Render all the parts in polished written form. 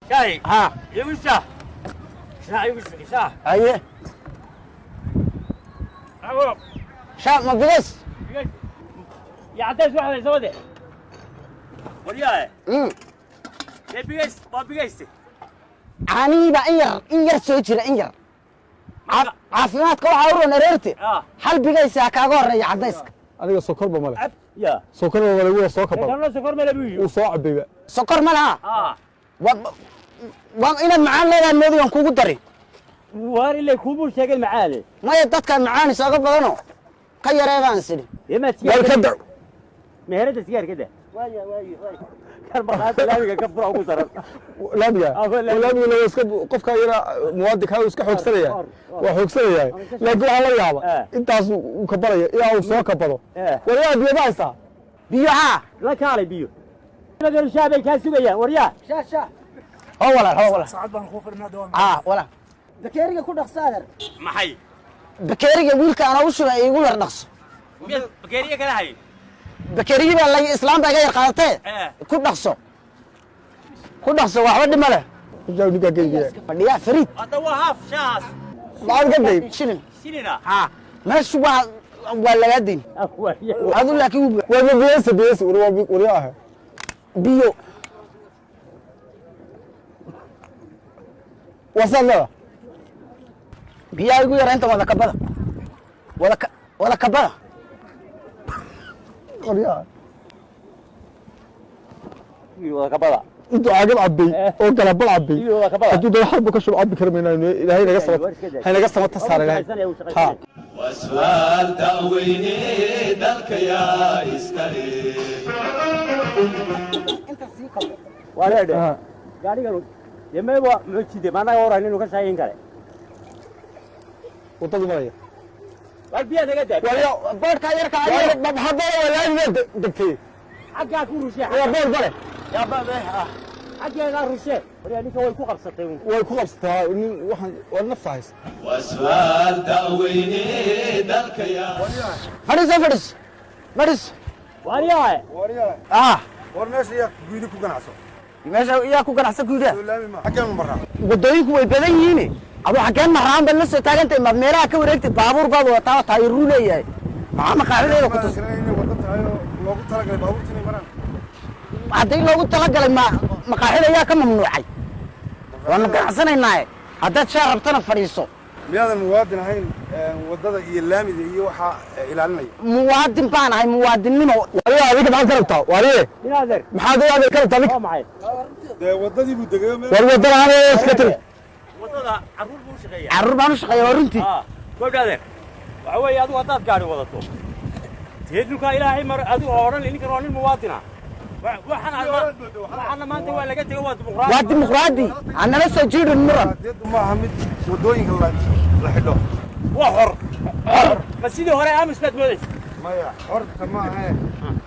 شاي ها يوسف شاي يوسف شاي ايه أبو شاب ما بيس يا عدس واحد يسوي ورياه بيجيس ما بيجيس aniiba in yar soo jira in yar caafimaadka waxaa u ronareerti hal bigaysaa kaaga horreeya caddayska adiga sokorba male يا sokorba male wuu soo kabay كان سكر ما لبيه wuu soo cabayba sokor ma laha waa inaad macaan leedahay moodigan kugu dari واري اللي كوبو شغل معالي maya dadkaan macaan isooga badanoo ka yaree baan sidhi يا ما way ka dar مهرة السيجار كده واي كان مرات لامي كفر أو كسر laamiga laamiga la iska qofka yara muwaadinka iska xoogsanaya waa xoogsanaya laakiin waxa la yaaba intaas uu ka baraya ilaa uu soo kabado wariyaa biyo baaysa biyo haa لا كالي بيو لا قال الشعب كاسويا وريا oo walaal ساعات بنخوف انها دوام walaal bakeeriga ku dhaqsaader محي bakeeriga wiilka ana u shubay igu yar dhaqso بكيريا كده هاي bakeerigii baa la islaam baa iga yar qaadatee ku dhaqso waxba dhima leh jaw ninka geeyay fadhiyaa fariid هذا هو هاف شاس maxaad ka day shilin سنينا haa meeshu waa lagaa dayn adu laakiin waa biyes wariyaa biyo wasada biyaa igu yara inta wada kabada wada kabada wariyaa يو كبلا intuu caagad cabay oo kala bal cabay hadduu dad xarbu ka shubo cabbi karmayna ilaahay naga sabata hay naga sabata saar ilaahay ha وسؤال تأويني دلك يا إسكالي ولا ده قاعد يقولون يمي هو مشيدي ما أنا ورا إنه كشاين كله wadada maraya والبيئة ده قدام waliyo boodhkaa yarka hadda walaahi degtay حاجة أكون رشيح waa bool bale يا بابا حاجة أنا رشيح وريا ليك هو يكون قبضتين way ku qabsataa nin waxaan waa nafta haysta وسؤال تأويني دلك يا fadhis واريا war meesha yaa guydi ku ganacso meesha yaa ku ganacsan guudaa laami ma xageen maraa waddooyinku way badan yihiin aduu xaggeen maraan bal la soo taagantay maad meelaha ka wareegtay baabuur baad wataa taayiruu leeyahay maxaa maqaaxideeda ku tus wada tahay loogu talagalay baabuurta inay maraan haddii loogu talagalay maqaaxida yaa ka mamnuucay waanu ganacsanaynaaye haddaad shaa rabtana fadhiiso miyaadan muwaadin ahayn wadada iyo laamida iyo waxaa ilaalinaya muwaadin baan ahay muwaadinnimo wariyaa adiga maxaad ka rabtaa wariye نادر maxaad adiga ka rabtaa هو معي dee wadadii buu degayo war wadada aan iska tiri وطلع عروض مو شقية carruur baan u shaqeeya waa runtii قول نادر وعوي أدو هداد قاعد وضعته تهدلك إلهي مر أدو أوران لأنك روان المواطنة وحنا ما أنت ولا قلت هو ديمقراطي waa dimuqraadi annala soo jiirin muran deedu maaha mid wadooyinka la xidho وحر بس سيدي هراء أمس بيت موديس maya horta ma ahe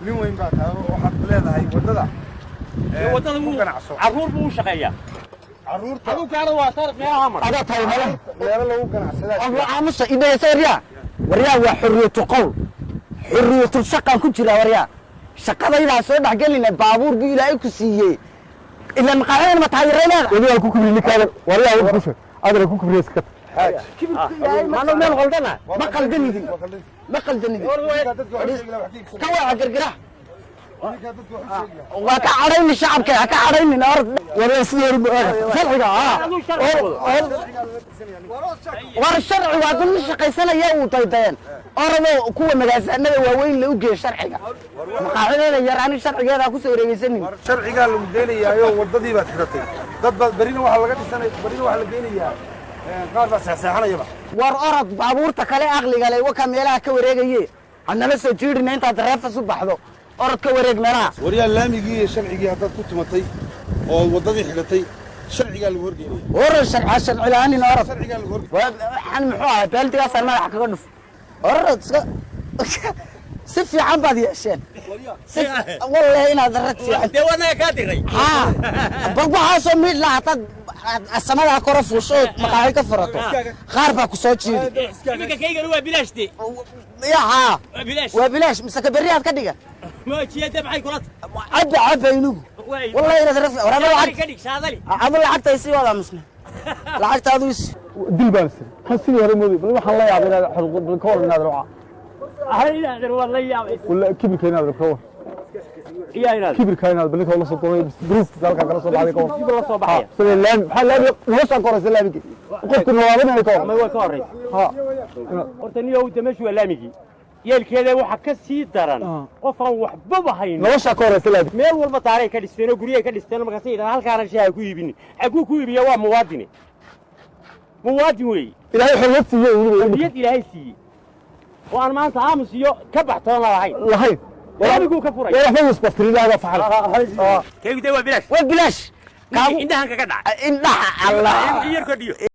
nin weyn baa tahay waxaad leedahay wadada وطلع ku ganacso عروض مو شقية carruurta أدو كانوا وصارت مياه همر adaa tahay male meelo lagu ganacsadaa aamusa idhaysa waryaa waa xurriyatu qowl xurriyatul shaqaan ku jira waryaa shaqadaydaa soo dhexgelina baabuur buu ilaahay ku siiyey ilaa maqaaxidana ma taayiray leeda wadiyaa ku kubri ninkaada wariyaa ku kushe adana ku kubri iska maano meel qaldana ma qaldanidin ma qaldanidin ka waa gargara waa ka cadhayni shacabka ha ka cadhaynin or wariyaa sidoo sharciga war sharci waa dul shaqaysanaya uu daydayeen orado kuwa magaasaanada waaweyn la u geeyo sharciga maqaaxideeda yar ani sharcigeeda ku soo wareegaysanin sharcigaa lagu geenayaayo wadadii baad xidhatay dad baad berina waxaa laga dhisanay berina waxaa la geenayaa qaar baa seexseexanayaba war orod baabuurta kale aqliga leh waka meelaha ka wareegaye hadnala soo jiidhina intaad reefas u baxdo orod ka wareeg meelaha waryaa laamigii iyo sharcigii haddaad ku tumatay oo wadadii xidhatay sharcigaa lagu horgeynaya orod sharci la'aanin orod sharcigaa lagu horgeynaya waxaan muxuu ahaa baaldigaasaan madaxa kaga dhuf orod si fiican baad yeesheen wallahi inaad rag fiican دي وانا كاتري haa bal waxaasoo midh la hataad samadaa kora fuusho maqaaxi ka furato qaar baa ku soo jiidi iminka kaygana waa bilaashde yaa bilaash waa bilaash mise ka berri aad ka dhigan moojiyada maxay kula cabba inugu wallahi inaad raf warama lacag ka dhig saadali ama lacagta isi wada musna lacagta adu is dil baan sir kan sidii hore moodi bal waxaan la yaabay inaad xadqud ka hor inaad ruuca ahayna wala yaabay wala kibirka inaad ka hor iyayna kibirka inaad balka la soo doonay duruuf dalka kala soo baxday ka hor kibir la soo baxay سلام حلال نوصل كورة سلامك قلت إنه وابنا الكورة ما هو كوري ها horta niyo damashii waa laamigii yeelkeeda waxa ka sii daran qof aan waxba hayn نوصل كورة سلامك meel walba taaray ka dhisteen guriga ka dhisteen markaas ay halkaan shay ku iibin aku ku iibiya waa muwaadin weey إلهي حلوتي niyad ilaahay siiyay waan maanta aamusiyo ka baxtoon lahayn لهين laamigu ka furay ولا فلوس بس تريد هذا فعل keegida waa bilaash waa bilaash indhahan kaga dhac indhaha allah yar ka dhiyo